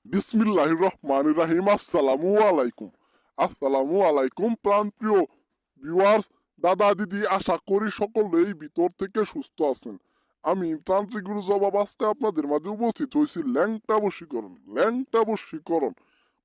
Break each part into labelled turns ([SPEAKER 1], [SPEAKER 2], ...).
[SPEAKER 1] বিসমিল্লাহির রহমানির রহিম। আসসালামু আলাইকুম প্রাণপ্রিয় ভিউয়ার্স, দাদা দিদি, আশা করি সকলেই ভিতর থেকে সুস্থ আছেন। আমি তান্ত্রিক গুরু জবাব আজকে আপনাদের মাঝে উপস্থিত হয়েছি ল্যাংটা বশীকরণ।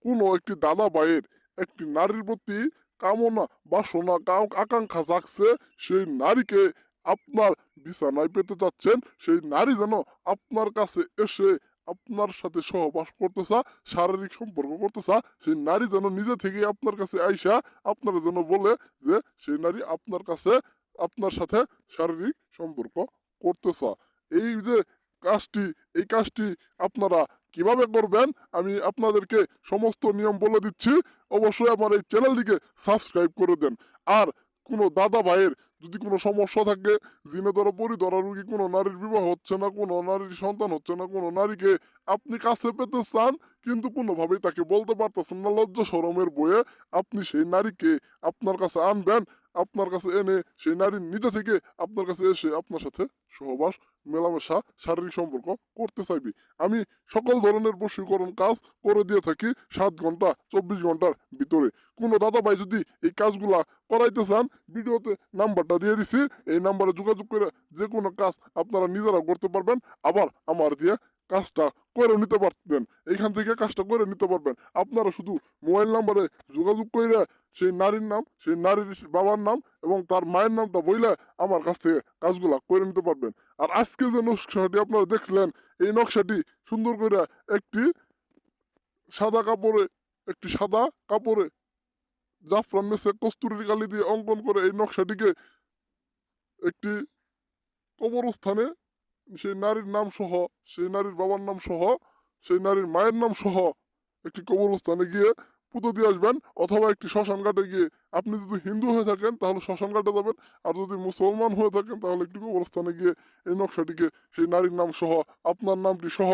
[SPEAKER 1] কোনো একটি দাদা ভাইয়ের একটি নারীর প্রতি কামনা বাসনা আকাঙ্ক্ষা জাগছে, সেই নারীকে আপনার বিছানায় পেতে চাচ্ছেন, সেই নারী যেন আপনার কাছে এসে আপনার সাথে সহবাস করতে চা, শারীরিক সম্পর্ক করতে চা, সেই নারী যেন নিজে থেকে আপনার কাছে আইসা আপনারা যেন বলে যে সেই নারী আপনার কাছে আপনার সাথে শারীরিক সম্পর্ক করতে চা। এই যে কাজটি, এই কাজটি আপনারা কিভাবে করবেন আমি আপনাদেরকে সমস্ত নিয়ম বলে দিচ্ছি। অবশ্যই আমার এই চ্যানেলটিকে সাবস্ক্রাইব করে দেন। আর কোনো দাদা ভাইয়ের যদি কোনো সমস্যা থাকে, জিনে ধরা পরিধরা রুগী, কোনো নারীর বিবাহ হচ্ছে না, কোনো নারীর সন্তান হচ্ছে না, কোনো নারীকে আপনি কাছে পেতে চান কিন্তু কোনোভাবেই তাকে বলতে পারতেছেন না, লজ্জা শরমের বয়ে, আপনি সেই নারীকে আপনার কাছে আনবেন। আপনার কাছে এনে সেই নারী নিজে থেকে আপনার কাছে এসে আপনার সাথে সহবাস, মেলামেশা, শারীরিক সম্পর্ক করতে চাইবি। আমি সকল ধরনের বশীকরণ কাজ করে দিয়ে থাকি 7 ঘন্টা 24 ঘন্টার ভিতরে। কোনো দাদা ভাই যদি এই কাজগুলা করাইতে চান, ভিডিওতে নাম্বারটা দিয়ে দিছি, এই নাম্বারে যোগাযোগ করে যে কোনো কাজ আপনারা নিজেরা করতে পারবেন। আবার আমার দিয়ে কাজটা করে নিতে পারবেন, এইখান থেকে কাজটা করে নিতে পারবেন। আপনারা শুধু মোবাইল নাম্বারে যোগাযোগ করে সেই নারীর নাম, সেই নারীর বাবার নাম এবং তার মায়ের নামটা বইলে আমার কাছ থেকে কাজগুলা করে নিতে পারবেন। আর আজকে যে নকশাটি আপনারা দেখছিলেন, এই নকশাটি সুন্দর করে একটি সাদা কাপড়ে, একটি সাদা কাপড়ে জাফরান মেসে কস্তুরী কালি দিয়ে অঙ্কন করে এই নকশাটিকে একটি কবরস্থানে সেই নারীর নাম সহ, সেই নারীর বাবার নাম সহ, সেই নারীর মায়ের নাম সহ একটি কবরস্থানে গিয়ে পুঁতে দিয়ে আসবেন, অথবা একটি শ্মশান ঘাটে গিয়ে, আপনি যদি হিন্দু হয়ে থাকেন তাহলে শ্মশান ঘাটে যাবেন, আর যদি মুসলমান হয়ে থাকেন তাহলে একটি কবরস্থানে গিয়ে এই নকশাটিকে সেই নারীর নাম সহ, আপনার নামটি সহ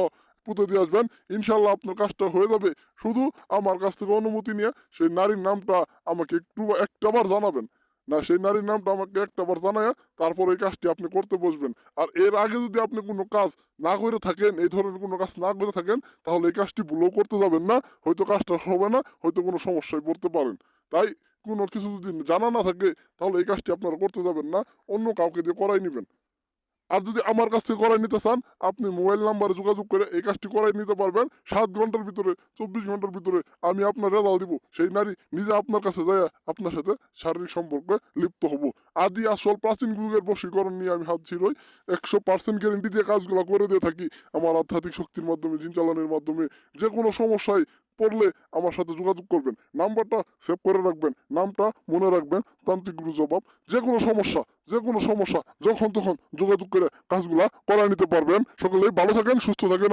[SPEAKER 1] পুঁতে দিয়ে আসবেন। ইনশাল্লাহ আপনার কাজটা হয়ে যাবে। শুধু আমার কাছ থেকে অনুমতি নিয়ে সেই নারীর নামটা আমাকে একটাবার জানাবেন। না, সেই নারীর নামটা আমাকে একটাবার জানায় তারপর এই কাজটি আপনি করতে বসবেন। আর এর আগে যদি আপনি কোনো কাজ না করে থাকেন, এই ধরনের কোনো কাজ না করে থাকেন, তাহলে এই কাজটি ভুলেও করতে যাবেন না। হয়তো কাজটা হবে না, হয়তো কোনো সমস্যায় পড়তে পারেন। তাই কোনো কিছু যদি জানা না থাকে তাহলে এই কাজটি আপনারা করতে যাবেন না, অন্য কাউকে দিয়ে করাই নেবেন। আর যদি আমার কাছ থেকে করাই নিতে চান, আপনি মোবাইল নাম্বারে যোগাযোগ করে এই কাজটি করাই নিতে পারবেন। 7 ঘন্টার ভিতরে, 24 ঘন্টার ভিতরে আমি আপনার রেজাল্ট দিব। সেই নারী নিজে আপনার কাছে যায় আপনার সাথে শারীরিক সম্পর্কে লিপ্ত হব। আদি আসল প্রাচীন যুগের বশীকরণ নিয়ে আমি হাত ছিলই 100% গ্যারেন্টি দিয়ে কাজগুলো করে দিয়ে থাকি। আমার আধ্যাত্মিক শক্তির মাধ্যমে, জিন চালানোর মাধ্যমে। যে কোনো সমস্যায় পড়লে আমার সাথে যোগাযোগ করবেন। নাম্বারটা সেভ করে রাখবেন, নামটা মনে রাখবেন, তান্ত্রিক গুরু জবাব। যে কোনো সমস্যা যখন তখন যোগাযোগ করে কাজগুলা করা নিতে পারবেন। সকলেই ভালো থাকেন, সুস্থ থাকেন।